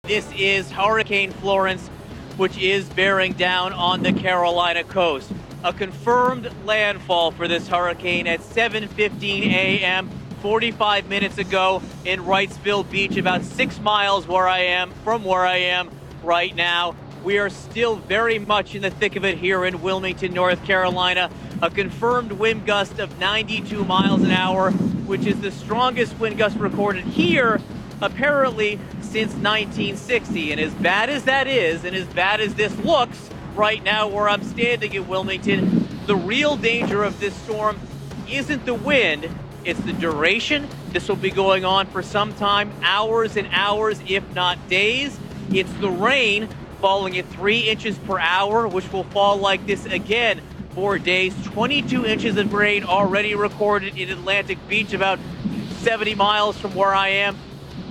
This is Hurricane Florence, which is bearing down on the Carolina coast. A confirmed landfall for this hurricane at 7:15 a.m. 45 minutes ago in Wrightsville Beach, about 6 miles from where I am right now. We are still very much in the thick of it here in Wilmington, North Carolina. A confirmed wind gust of 92 miles an hour, which is the strongest wind gust recorded here, apparently, since 1960. And as bad as that is, and as bad as this looks right now where I'm standing in Wilmington, the real danger of this storm isn't the wind, it's the duration. This will be going on for some time, hours and hours, if not days. It's the rain falling at 3 inches per hour, which will fall like this again for days. 22 inches of rain already recorded in Atlantic Beach, about 70 miles from where I am.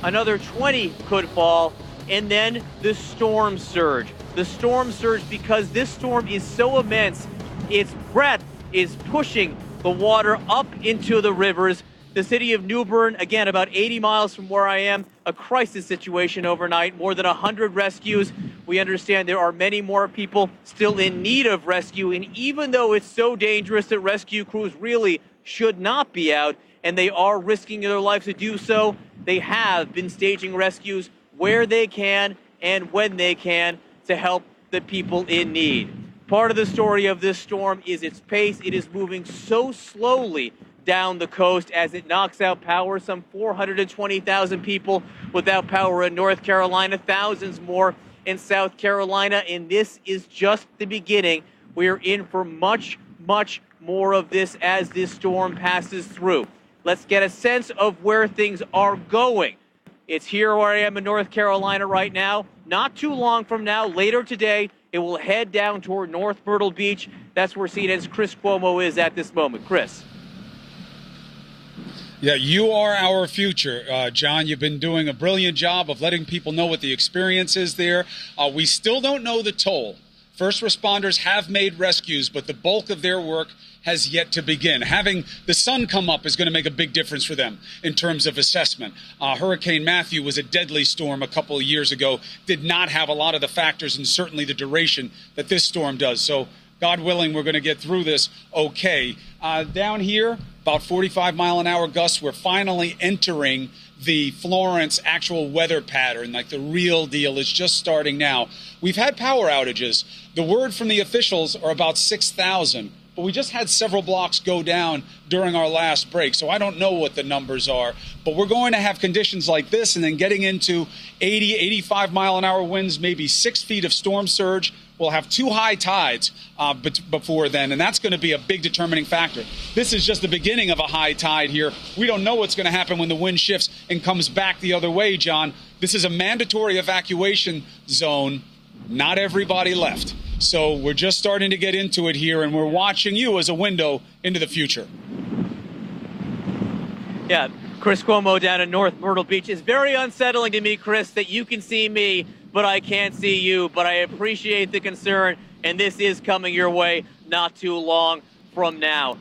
Another 20 could fall. And then the storm surge. The storm surge, because this storm is so immense, its breadth is pushing the water up into the rivers. The city of New Bern, again, about 80 miles from where I am, a crisis situation overnight, more than 100 rescues. We understand there are many more people still in need of rescue. And even though it's so dangerous that rescue crews really should not be out, and they are risking their lives to do so, they have been staging rescues where they can and when they can to help the people in need. Part of the story of this storm is its pace. It is moving so slowly down the coast as it knocks out power. Some 420,000 people without power in North Carolina, thousands more in South Carolina, and this is just the beginning. We're in for much, much more of this as this storm passes through. Let's get a sense of where things are going. It's here where I am in North Carolina right now. Not too long from now, later today, it will head down toward North Myrtle Beach. That's where CNN's Chris Cuomo is at this moment. Chris. Yeah, you are our future, John. You've been doing a brilliant job of letting people know what the experience is there. We still don't know the toll. First responders have made rescues, but the bulk of their work has yet to begin. Having the sun come up is going to make a big difference for them in terms of assessment. Hurricane Matthew was a deadly storm a couple of years ago, did not have a lot of the factors and certainly the duration that this storm does. So God willing, we're going to get through this okay. Down here, about 45-mile-an-hour gusts. We're finally entering the Florence actual weather pattern, like the real deal is just starting now. We've had power outages. The word from the officials are about 6,000. But we just had several blocks go down during our last break, so I don't know what the numbers are. But we're going to have conditions like this and then getting into 80, 85-mile-an-hour winds, maybe 6 feet of storm surge. We'll have 2 high tides before then, and that's going to be a big determining factor. This is just the beginning of a high tide here. We don't know what's going to happen when the wind shifts and comes back the other way, John. This is a mandatory evacuation zone. Not everybody left. So we're just starting to get into it here, and we're watching you as a window into the future. Yeah, Chris Cuomo down in North Myrtle Beach. It's very unsettling to me, Chris, that you can see me, but I can't see you. But I appreciate the concern, and this is coming your way not too long from now.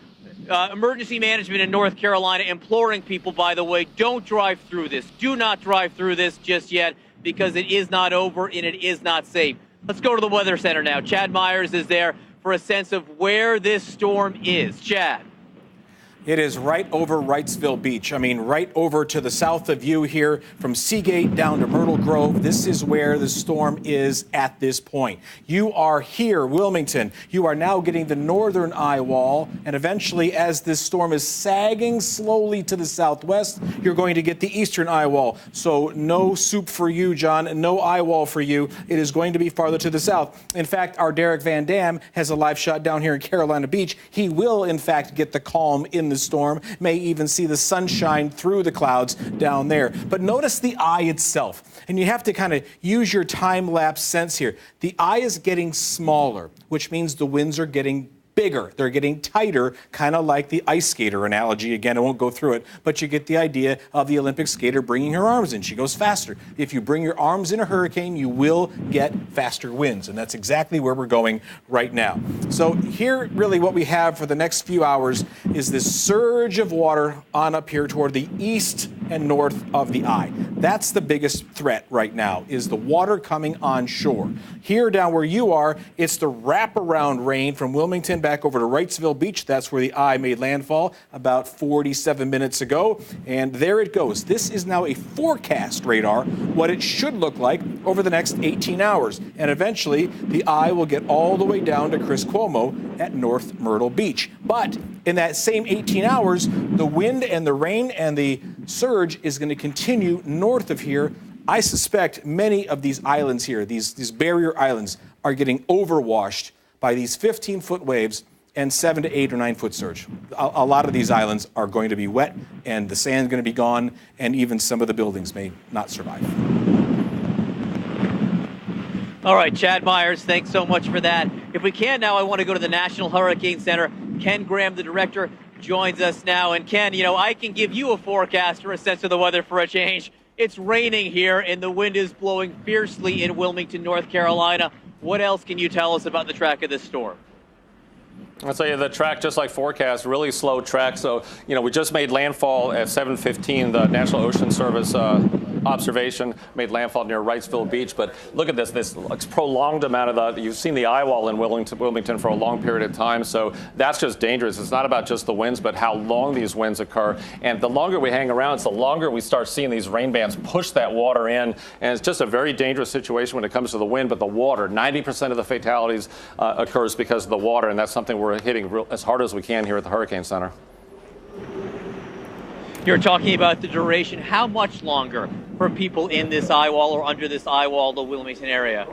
Emergency management in North Carolina imploring people, by the way, don't drive through this. Do not drive through this just yet, because it is not over and it is not safe. Let's go to the Weather Center now. Chad Myers is there for a sense of where this storm is. Chad. It is right over Wrightsville Beach. I mean, right over to the south of you here from Seagate down to Myrtle Grove. This is where the storm is at this point. You are here, Wilmington. You are now getting the northern eye wall. And eventually, as this storm is sagging slowly to the southwest, you're going to get the eastern eye wall. So no soup for you, John. No eye wall for you. It is going to be farther to the south. In fact, our Derek Van Dam has a live shot down here in Carolina Beach. He will, in fact, get the calm in the storm, may even see the sunshine through the clouds down there. But notice the eye itself. And you have to kind of use your time-lapse sense here. The eye is getting smaller, which means the winds are getting bigger. They're getting tighter, kind of like the ice skater analogy. Again, I won't go through it, but you get the idea of the Olympic skater bringing her arms in. She goes faster. If you bring your arms in a hurricane, you will get faster winds, and that's exactly where we're going right now. So here, really what we have for the next few hours is this surge of water on up here toward the east and north of the eye. That's the biggest threat right now, is the water coming onshore. Here down where you are, it's the wraparound rain from Wilmington back over to Wrightsville Beach. That's where the eye made landfall about 47 minutes ago. And there it goes. This is now a forecast radar, what it should look like over the next 18 hours. And eventually, the eye will get all the way down to Chris Cuomo at North Myrtle Beach. But in that same 18 hours, the wind and the rain and the surge is going to continue north of here. I suspect many of these islands here, these barrier islands, are getting overwashed by these 15-foot waves and 7 to 8 or 9 foot surge. A lot of these islands are going to be wet, and the sand's going to be gone, and even some of the buildings may not survive. All right, Chad Myers, thanks so much for that. If we can now, I want to go to the National Hurricane Center. Ken Graham, the director, joins us now. And Ken, I can give you a forecast or a sense of the weather for a change. It's raining here, and the wind is blowing fiercely in Wilmington, North Carolina. What else can you tell us about the track of this storm? I'll tell you, the track, just like forecast, really slow track. So, we just made landfall at 7:15. The National Ocean Service observation made landfall near Wrightsville Beach. But look at this prolonged amount of you've seen the eye wall in Wilmington for a long period of time. So that's just dangerous. It's not about just the winds, but how long these winds occur. And the longer we hang around, it's the longer we start seeing these rain bands push that water in. And it's just a very dangerous situation when it comes to the wind. But the water, 90% of the fatalities occurs because of the water. And that's something we're hitting as hard as we can here at the Hurricane Center. You're talking about the duration. How much longer for people in this eye wall or under this eye wall, the Wilmington area?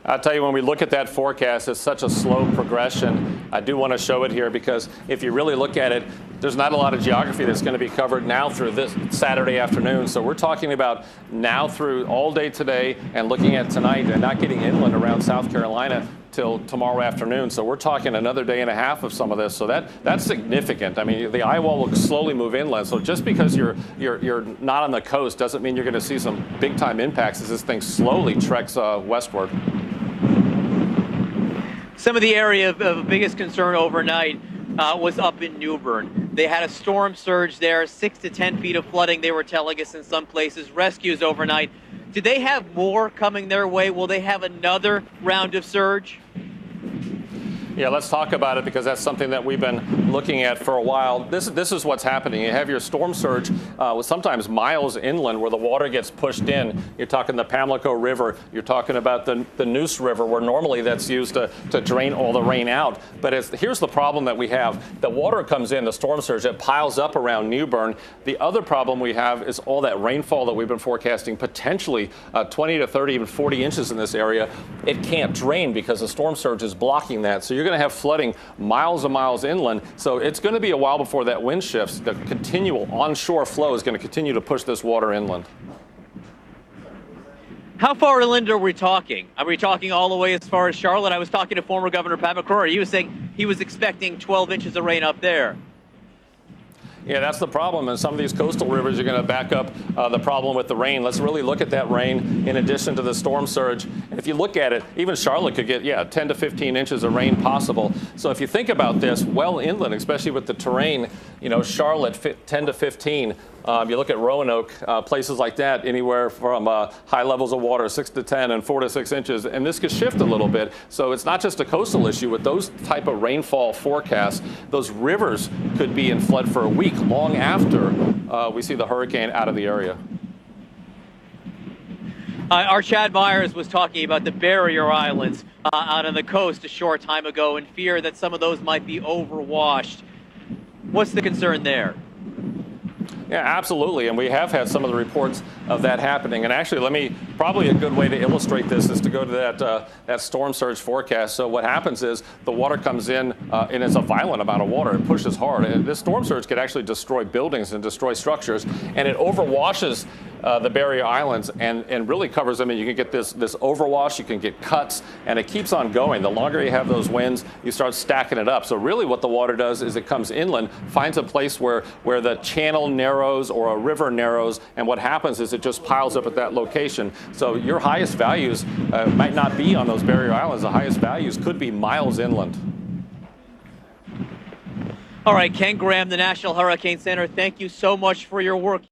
I'll tell you, when we look at that forecast, it's such a slow progression. I do want to show it here because if you really look at it, there's not a lot of geography that's going to be covered now through this Saturday afternoon. So we're talking about now through all day today and looking at tonight and not getting inland around South Carolina till tomorrow afternoon. So we're talking another day and a half of some of this. So that's significant. I mean, the eye wall will slowly move inland. So just because you're not on the coast doesn't mean you're going to see some big time impacts as this thing slowly treks westward. Some of the area of biggest concern overnight was up in New Bern. They had a storm surge there, 6 to 10 feet of flooding, they were telling us in some places, rescues overnight. Do they have more coming their way? Will they have another round of surge? Yeah, let's talk about it because that's something that we've been looking at for a while. This is what's happening. You have your storm surge with sometimes miles inland where the water gets pushed in. You're talking the Pamlico River. You're talking about the Neuse River where normally that's used to drain all the rain out. But here's the problem that we have. The water comes in, the storm surge, it piles up around New Bern. The other problem we have is all that rainfall that we've been forecasting, potentially 20 to 30, even 40 inches in this area. It can't drain because the storm surge is blocking that. So you're going to have flooding miles and miles inland. So it's going to be a while before that wind shifts. The continual onshore flow is going to continue to push this water inland. How far inland are we talking? Are we talking all the way as far as Charlotte? I was talking to former Governor Pat McCrory. He was saying he was expecting 12 inches of rain up there. Yeah, that's the problem. And some of these coastal rivers are going to back up the problem with the rain. Let's really look at that rain in addition to the storm surge. And if you look at it, even Charlotte could get, 10 to 15 inches of rain possible. So if you think about this, well inland, especially with the terrain, Charlotte, 10 to 15. You look at Roanoke, places like that, anywhere from high levels of water, 6 to 10 and 4 to 6 inches. And this could shift a little bit. So it's not just a coastal issue. With those type of rainfall forecasts, those rivers could be in flood for a week long after we see the hurricane out of the area. Our Chad Myers was talking about the barrier islands out on the coast a short time ago in fear that some of those might be overwashed. What's the concern there? Yeah, absolutely. And we have had some of the reports of that happening. And actually, probably a good way to illustrate this is to go to that storm surge forecast. So what happens is the water comes in and it's a violent amount of water. It pushes hard. And this storm surge could actually destroy buildings and destroy structures. And it overwashes the barrier islands and really covers them. And you can get this overwash, you can get cuts, and it keeps on going. The longer you have those winds, you start stacking it up. So really what the water does is it comes inland, finds a place where the channel narrows or a river narrows, and what happens is it just piles up at that location. So your highest values might not be on those barrier islands. The highest values could be miles inland. All right, Ken Graham, the National Hurricane Center, thank you so much for your work.